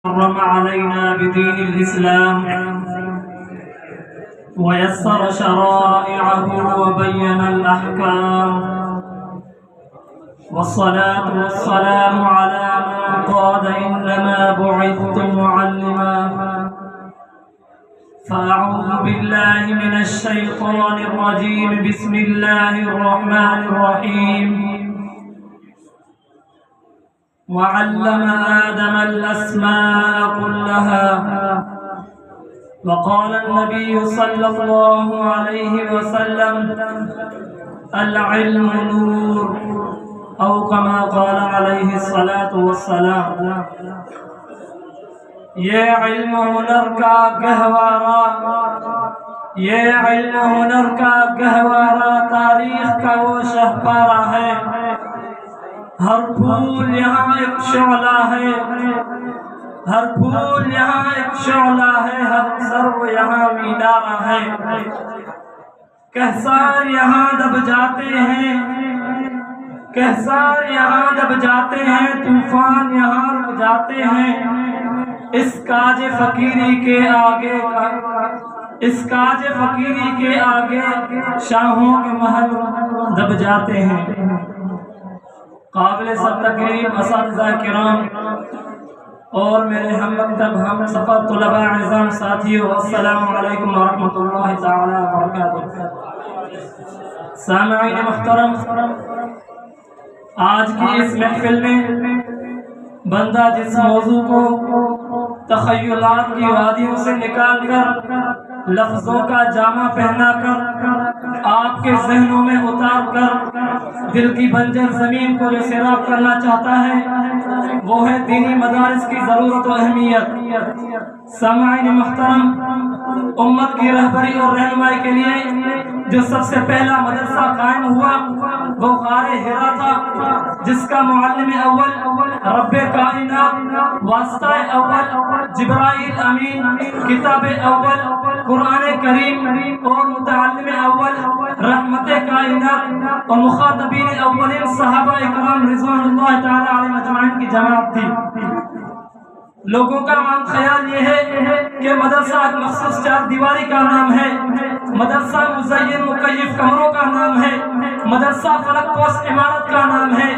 حرم علينا بدين الإسلام ويسر شرائعه وبين الأحكام، والصلاة والسلام على من قال إنما بعثت معلما. فأعوذ بالله من الشيطان الرجيم. بسم الله الرحمن الرحيم. وعلم آدم الأسماء كلها. وقال النبي صلى الله عليه وسلم: العلم نور، أو كما قال عليه الصلاة والسلام. یہ علم ہنر کا گہوارہ، یہ علم ہنر کا گہوارہ تاریخ کا وہ شہپارہ ہے. ہر پھول یہاں ایک شعلہ ہے، ہر پھول یہاں ایک شعلہ ہے، ہر سرو یہاں مینارہ ہے. کہسار یہاں دب جاتے ہیں، کہسار یہاں دب جاتے ہیں، طوفان یہاں رک جاتے ہیں. اس کاج فقیری کے آگے، اس کاج فقیری کے آگے شاہوں کے محل دب جاتے ہیں. قابل سب تکریم اساتذہ کرام اور میرے ہم مکتب ہم سفر طلباء اعزام ساتھیوں، السلام علیکم ورحمۃ اللہ تعالی وبرکاتہ. سامعین محترم، آج کی اس محفل میں بندہ جس موضوع کو تخیلات کی وادیوں سے نکال کر لفظوں کا جامہ پہنا کر آپ کے ذہنوں میں اتار کر دل کی بنجر زمین کو جو سیراب کرنا چاہتا ہے وہ ہے دینی مدارس کی ضرورت و اہمیت. سامعین محترم، امت کی رہبری اور رہنمائی کے لیے جو سب سے پہلا مدرسہ قائم ہوا وہ غار حرا تھا، جس کا معلم اول رب کائنات، واسطہ اول جبرائیل امین، کتاب اول قرآن کریم، اور متعلم اول رحمت کائنات، اور مخاطبین اولین صحابہ اکرام رضوان اللہ تعالی علیہم اجمعین کی جماعت تھی. لوگوں کا عام خیال یہ ہے کہ مدرسہ ایک مخصوص چار دیواری کا نام ہے، مدرسہ مزین مکیف کمروں کا نام ہے، مدرسہ فلک پوش عمارت کا نام ہے.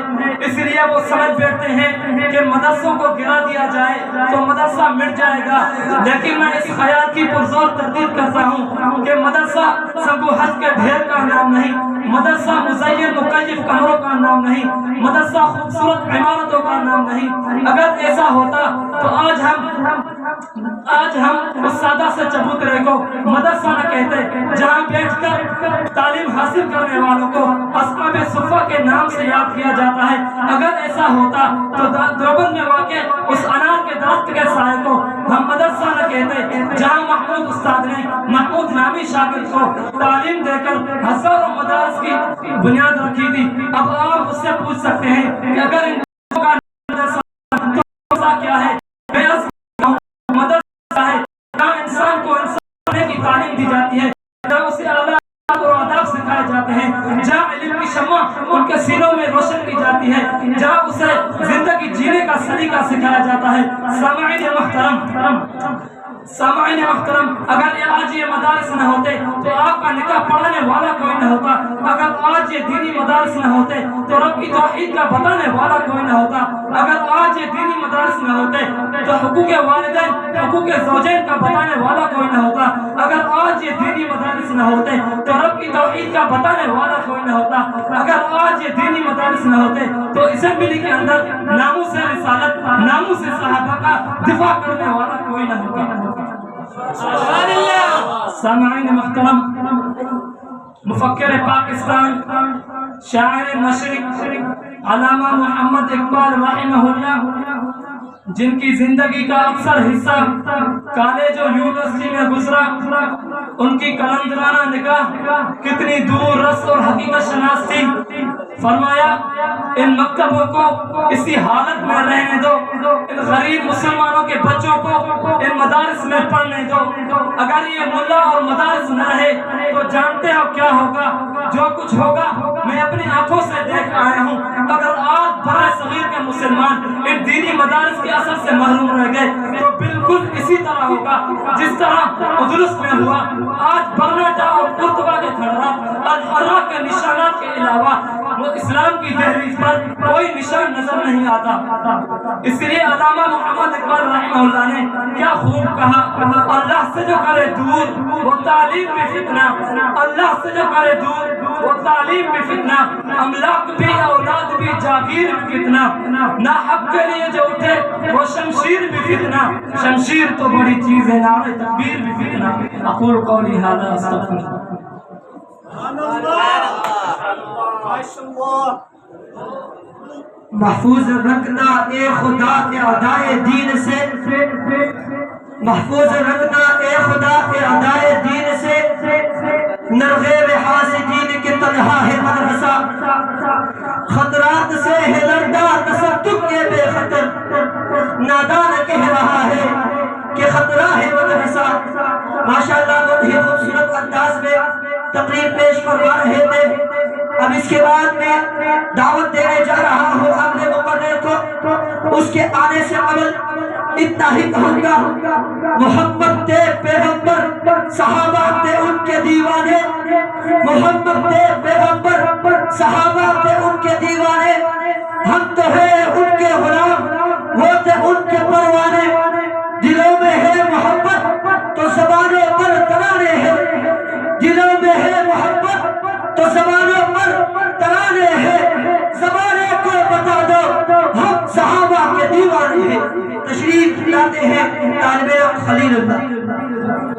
اس لیے وہ سمجھ بیٹھتے ہیں کہ مدرسوں کو گرا دیا جائے تو مدرسہ مٹ جائے گا. لیکن میں اس خیال کی پرزور تردید کرتا ہوں کہ مدرسہ سنگو حج کے ڈھیر کا نام نہیں، مدرسہ مزین مکیف کمروں کا نام نہیں، مدرسہ خوبصورت عمارتوں کا نام نہیں. اگر ایسا ہوتا تو آج ہم اس سادہ سے چبوترے کو مدرسہ نہ کہتے جہاں بیٹھ کر تعلیم حاصل کرنے والوں کو اصحاب صفہ کے نام سے یاد کیا جاتا ہے. اگر ایسا ہوتا تو دیوبند میں واقع اس انار کے درخت کے سائے کو ہم مدرسہ نہ کہتے جہاں محمود استاد نے محمود نامی شاگرد کو تعلیم دے کر ہزاروں مدارس کی بنیاد رکھی تھی. اب آپ اس سے پوچھ سکتے ہیں کہ اگر ان کا مدرسہ کیا ہے، مدرسہ ہے جہاں انسان کو انسان کی تعلیم دی جاتی ہے، جہاں اسے اعلیٰ اور آداب سکھائے جاتے ہیں، جہاں علم کی شمع ان کے سینوں میں روشن کی جاتی ہے، جہاں اسے زندگی جینے کا سلیقہ سکھایا جاتا ہے. سامعین محترم، اگر آج یہ مدارس نہ ہوتے تو آپ کا نکاح پڑھانے والا کوئی نہ ہوتا. اگر آج یہ دینی مدارس نہ ہوتے تو رب کی توحید کا بتانے والا کوئی نہ ہوتا. اگر آج یہ دینی مدارس نہ ہوتے تو حقوق والدین، حقوق زوجین کا بتانے والا کوئی نہ ہوتا. اگر آج یہ دینی مدارس نہ ہوتے تو رب کی توحید کا بتانے والا کوئی نہ ہوتا. اگر آج یہ دینی مدارس نہ ہوتے تو اسمبلی کے اندر ناموس رسالت، ناموس صحابہ کا دفاع کرنے والا کوئی نہ ہوتا. سامعین محترم، مفکر پاکستان، شاعر مشرق علامہ محمد اقبال رحمہ اللہ، جن کی زندگی کا اکثر حصہ کالج اور یونیورسٹی میں گزرا، ان کی کلندرانہ نگاہ کتنی دور رس اور حقیقت شناس تھی. فرمایا ان مکتبوں کو اسی حالت میں رہنے دو، ان غریب مسلمانوں کے بچوں کو ان مدارس میں پڑھنے دو. اگر یہ ملا اور مدارس نہ رہے تو جانتے ہو کیا ہوگا؟ جو کچھ ہوگا میں اپنی آنکھوں سے دیکھ آیا ہوں. اگر آج برائے صغیر کے مسلمان ان دینی مدارس کے اثر سے محروم رہ گئے اسی طرح ہوگا جس طرح ادرس میں ہوا. آج برناٹا اور قرطبہ کے کھڑرا الحرا کے نشانات کے علاوہ وہ اسلام کی تحریف پر کوئی نشان نظر نہیں آتا. اس لیے علامہ محمد اقبال رحمہ اللہ نے کیا خوب کہا, اللہ سے جو کرے دور وہ تعلیم بھی فتنہ, اللہ سے جو کرے دور وہ تعلیم بھی فتنہ, املاک بھی اولاد بھی جاگیر بھی فتنہ, نا حق کے لیے جو اٹھے وہ شمشیر بھی فتنہ, شمشیر تو بڑی چیز ہے نعرہ تکبیر بھی فتنہ. اقول قولی ھذا استغفر. محفوظ رکھنا اے خدا کے ادائے دین سے, محفوظ رکھنا اے خدا کے ادائے دین سے, نرغیب حاسدین کے تنہا ہے مدرسہ, خطرات سے ہے لردہ تصدق کے بے خطر, نادان کہہ رہا ہے کہ خطرہ ہے مدرسہ. ماشاءاللہ بہت ہی خوبصورت انداز میں تقریر پیش کروا رہے تھے. اب اس کے بعد میں دعوت دینے جا رہا ہوں اپنے مقرر کو, اس کے آنے سے قبل اتنا ہی کہوں گا, محمد تھے پیغمبر صحابہ تھے ان کے دیوانے, محمد تھے پیغمبر صحابہ تھے ان کے دیوانے, ہم تو ہیں ان کے غلام وہ تھے ان کے پروانے, دلوں میں ہے محبت تو زبانوں پر ترانے ہیں, دلوں میں ہے محبت تو زبانوں پر ترانے ہیں, زمانے کو بتا دو ہم صحابہ کے دیوانے ہیں. تشریف لاتے ہیں طالب علم خلیل اللہ.